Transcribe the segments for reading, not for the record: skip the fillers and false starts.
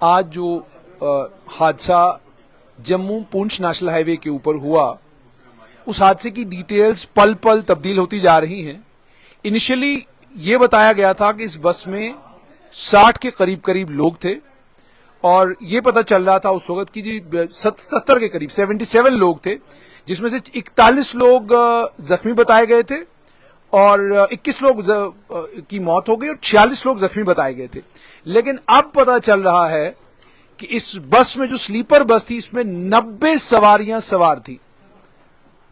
आज जो हादसा जम्मू पुंछ नेशनल हाईवे के ऊपर हुआ, उस हादसे की डिटेल्स पल पल तब्दील होती जा रही हैं। इनिशियली ये बताया गया था कि इस बस में 60 के करीब लोग थे और ये पता चल रहा था उस वक्त कि जी 70 के करीब 77 लोग थे, जिसमें से 41 लोग जख्मी बताए गए थे और 21 लोग की मौत हो गई और 46 लोग जख्मी बताए गए थे। लेकिन अब पता चल रहा है कि इस बस में जो स्लीपर बस थी, इसमें 90 सवारियां सवार थी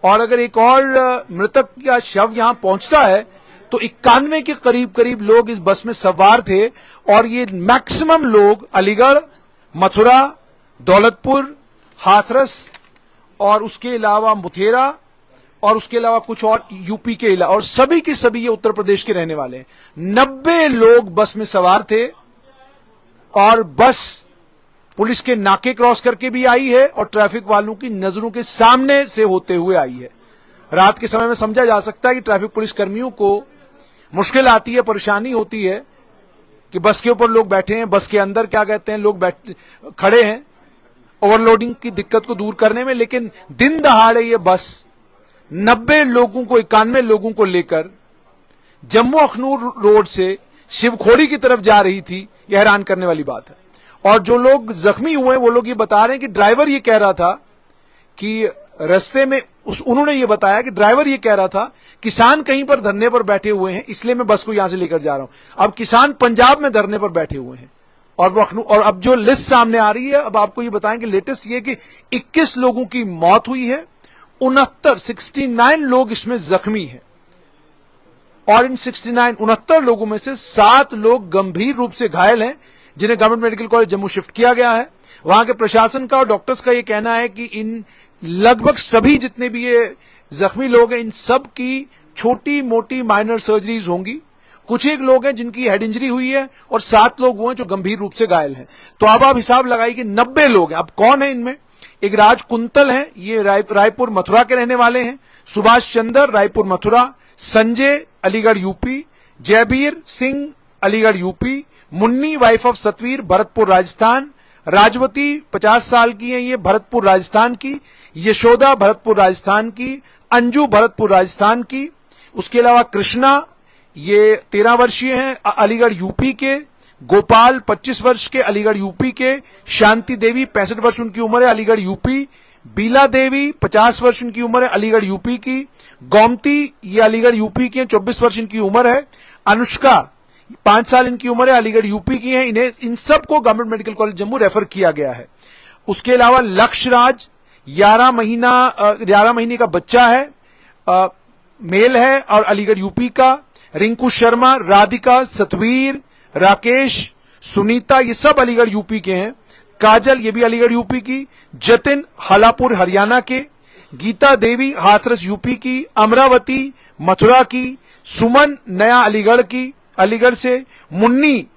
और अगर एक और मृतक का शव यहां पहुंचता है तो 91 के करीब लोग इस बस में सवार थे और ये मैक्सिमम लोग अलीगढ़, मथुरा, दौलतपुर, हाथरस और उसके अलावा मुथेरा और उसके अलावा कुछ और यूपी के इलाके और सभी के सभी ये उत्तर प्रदेश के रहने वाले हैं। 90 लोग बस में सवार थे और बस पुलिस के नाके क्रॉस करके भी आई है और ट्रैफिक वालों की नजरों के सामने से होते हुए आई है। रात के समय में समझा जा सकता है कि ट्रैफिक पुलिस कर्मियों को मुश्किल आती है, परेशानी होती है कि बस के ऊपर लोग बैठे हैं, बस के अंदर क्या कहते हैं लोग खड़े हैं ओवरलोडिंग की दिक्कत को दूर करने में। लेकिन दिन दहाड़े ये बस 90 लोगों को 91 लोगों को लेकर जम्मू अखनूर रोड से शिवखोड़ी की तरफ जा रही थी। यह हैरान करने वाली बात है। और जो लोग जख्मी हुए वो लोग ये बता रहे हैं कि ड्राइवर ये कह रहा था कि रास्ते में उन्होंने ये बताया कि ड्राइवर ये कह रहा था किसान कहीं पर धरने पर बैठे हुए हैं, इसलिए मैं बस को यहां से लेकर जा रहा हूं। अब किसान पंजाब में धरने पर बैठे हुए हैं और वो अखनूर, और अब जो लिस्ट सामने आ रही है, अब आपको ये बताएं कि लेटेस्ट ये कि 21 लोगों की मौत हुई है, 69 लोग इसमें जख्मी हैं और इन 69 लोगों में से 7 लोग गंभीर रूप से घायल हैं, जिन्हें government medical college Jammu shift किया गया है। वहां के प्रशासन का और डॉक्टर्स का यह कहना है कि इन लगभग सभी जितने भी ये जख्मी लोग हैं, इन सब की छोटी मोटी माइनर सर्जरीज होंगी। कुछ एक लोग हैं जिनकी हेड इंजरी हुई है और 7 लोग हुए हैं जो गंभीर रूप से घायल हैं। तो अब आप हिसाब लगाइए कि 90 लोग हैं। अब कौन है इनमें? एक राज कुंतल है, ये रायपुर मथुरा के रहने वाले हैं। Subhash Chandra Raipur Mathura, Sanjay Aligarh UP, Jaibir Singh Aligarh UP, Munni wife of Satvir Bharatpur Rajasthan, Rajvati 50 साल की है ये भरतपुर राजस्थान की, यशोदा भरतपुर राजस्थान की, अंजू भरतपुर राजस्थान की। उसके अलावा कृष्णा ये 13 वर्षीय हैं अलीगढ़ यूपी के, गोपाल 25 वर्ष के अलीगढ़ यूपी के, शांति देवी 65 वर्ष उनकी उम्र है अलीगढ़ यूपी, बीला देवी 50 वर्ष उनकी उम्र है अलीगढ़ यूपी की, गोमती ये अलीगढ़ यूपी की है 24 वर्ष इनकी उम्र है, अनुष्का 5 साल इनकी उम्र है अलीगढ़ यूपी की है। इन्हें इन सबको government medical college Jammu refer किया गया है। उसके अलावा लक्ष्य राज 11 महीने का बच्चा है, मेल है और अलीगढ़ यूपी का, रिंकू शर्मा, राधिका, सतवीर, राकेश, सुनीता ये सब अलीगढ़ यूपी के हैं, काजल ये भी अलीगढ़ यूपी की, जतिन हलापुर हरियाणा के, गीता देवी हाथरस यूपी की, अमरावती मथुरा की, सुमन नया अलीगढ़ से, मुन्नी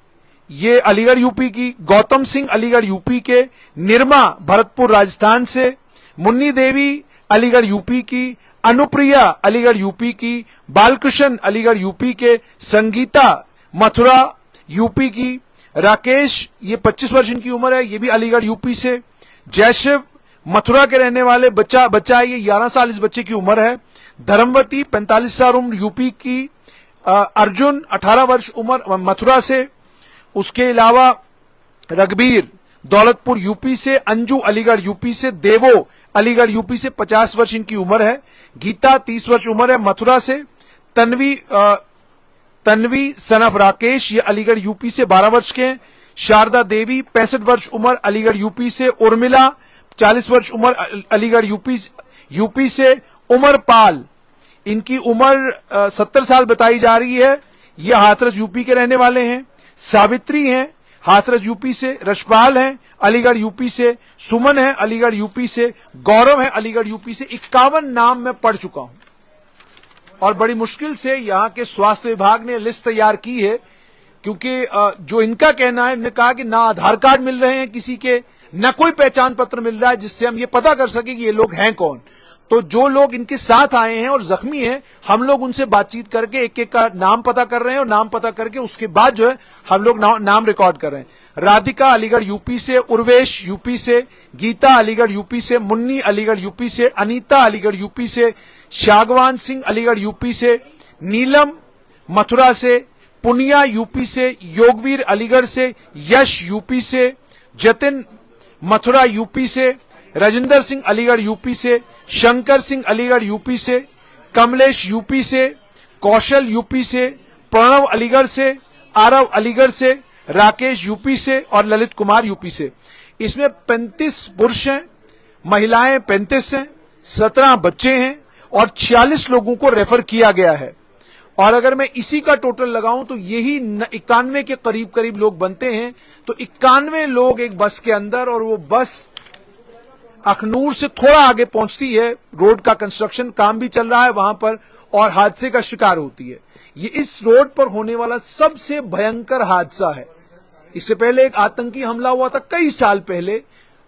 ये अलीगढ़ यूपी की, गौतम सिंह अलीगढ़ यूपी के, निर्मा भरतपुर राजस्थान से, मुन्नी देवी अलीगढ़ यूपी की, अनुप्रिया अलीगढ़ यूपी की, बालकृष्ण अलीगढ़ यूपी के, संगीता मथुरा यूपी की, राकेश ये 25 वर्ष इनकी उम्र है ये भी अलीगढ़ यूपी से, जयशिव मथुरा के रहने वाले बच्चा है ये 11 साल इस बच्चे की उम्र है, धर्मवती 45 साल उम्र यूपी की, अर्जुन 18 वर्ष उम्र मथुरा से। उसके अलावा रघबीर दौलतपुर यूपी से, अंजू अलीगढ़ यूपी से, देवो अलीगढ़ यूपी से 50 वर्ष इनकी उम्र है, गीता 30 वर्ष उम्र है मथुरा से, तन्वी सनफ राकेश ये अलीगढ़ यूपी से 12 वर्ष के हैं, शारदा देवी 65 वर्ष उम्र अलीगढ़ यूपी से, उर्मिला 40 वर्ष उम्र अलीगढ़ यूपी से, उमर पाल इनकी उम्र 70 साल बताई जा रही है, ये हाथरस यूपी के रहने वाले हैं, सावित्री हैं हाथरस यूपी से, रशपाल हैं अलीगढ़ यूपी से, सुमन है अलीगढ़ यूपी से, गौरव है अलीगढ़ यूपी से। 51 नाम मैं पढ़ चुका हूं और बड़ी मुश्किल से यहां के स्वास्थ्य विभाग ने लिस्ट तैयार की है, क्योंकि जो इनका कहना है, इन्होंने कहा कि ना आधार कार्ड मिल रहे हैं किसी के, ना कोई पहचान पत्र मिल रहा है जिससे हम ये पता कर सके कि ये लोग हैं कौन। तो जो लोग इनके साथ आए हैं और जख्मी हैं, हम लोग उनसे बातचीत करके एक एक का नाम पता कर रहे हैं और नाम पता करके उसके बाद जो है हम लोग नाम रिकॉर्ड कर रहे हैं। राधिका अलीगढ़ यूपी से, उर्वेश यूपी से, गीता अलीगढ़ यूपी से, मुन्नी अलीगढ़ यूपी से, अनीता अलीगढ़ यूपी से, शागवान सिंह अलीगढ़ यूपी से, नीलम मथुरा से, पुनिया यूपी से, योगवीर अलीगढ़ से, यश यूपी से, जतिन मथुरा यूपी से, राजेंद्र सिंह अलीगढ़ यूपी से, शंकर सिंह अलीगढ़ यूपी से, कमलेश यूपी से, कौशल यूपी से, प्रणव अलीगढ़ से, आरव अलीगढ़ से, राकेश यूपी से और ललित कुमार यूपी से। इसमें 35 पुरुष हैं, महिलाएं 35 हैं, 17 बच्चे हैं और 46 लोगों को रेफर किया गया है। और अगर मैं इसी का टोटल लगाऊं तो यही 91 के करीब करीब लोग बनते हैं। तो 91 लोग एक बस के अंदर, और वो बस अखनूर से थोड़ा आगे पहुंचती है, रोड का कंस्ट्रक्शन काम भी चल रहा है वहां पर, और हादसे का शिकार होती है। ये इस रोड पर होने वाला सबसे भयंकर हादसा है। इससे पहले एक आतंकी हमला हुआ था कई साल पहले,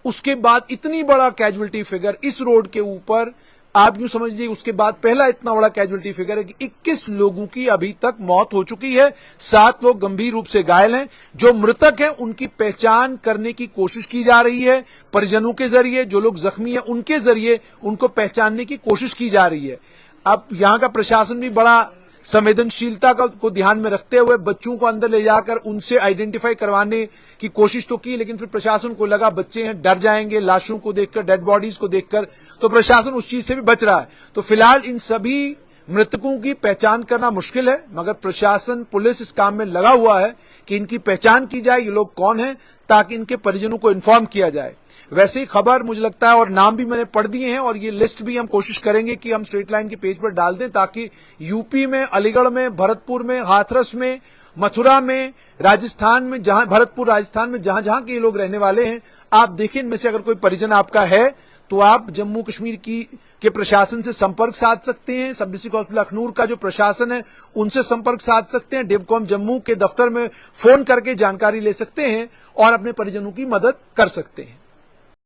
उसके बाद इतनी बड़ा कैजुअल्टी फिगर इस रोड के ऊपर, आप यूं समझिए उसके बाद पहला इतना बड़ा कैजुअल्टी फिगर है कि 21 लोगों की अभी तक मौत हो चुकी है, 7 लोग गंभीर रूप से घायल हैं। जो मृतक हैं उनकी पहचान करने की कोशिश की जा रही है परिजनों के जरिए, जो लोग जख्मी हैं उनके जरिए उनको पहचानने की कोशिश की जा रही है। अब यहां का प्रशासन भी बड़ा संवेदनशीलता को ध्यान में रखते हुए बच्चों को अंदर ले जाकर उनसे आइडेंटिफाई करवाने की कोशिश तो की, लेकिन फिर प्रशासन को लगा बच्चे हैं, डर जाएंगे लाशों को देखकर, डेड बॉडीज को देखकर, तो प्रशासन उस चीज से भी बच रहा है। तो फिलहाल इन सभी मृतकों की पहचान करना मुश्किल है, मगर प्रशासन पुलिस इस काम में लगा हुआ है कि इनकी पहचान की जाए, ये लोग कौन हैं, ताकि इनके परिजनों को इन्फॉर्म किया जाए। वैसे ही खबर मुझे लगता है, और नाम भी मैंने पढ़ दिए हैं, और ये लिस्ट भी हम कोशिश करेंगे कि हम स्ट्रेट लाइन के पेज पर डाल दें, ताकि यूपी में, अलीगढ़ में, भरतपुर में, हाथरस में, मथुरा में, राजस्थान में, जहां भरतपुर राजस्थान में जहां जहां के ये लोग रहने वाले हैं, आप देखें इनमें से अगर कोई परिजन आपका है तो आप जम्मू कश्मीर के प्रशासन से संपर्क साध सकते हैं। सब डिस्ट्रिक्ट हॉस्पिटल अखनूर का जो प्रशासन है उनसे संपर्क साध सकते हैं, डिवकॉम जम्मू के दफ्तर में फोन करके जानकारी ले सकते हैं और अपने परिजनों की मदद कर सकते हैं।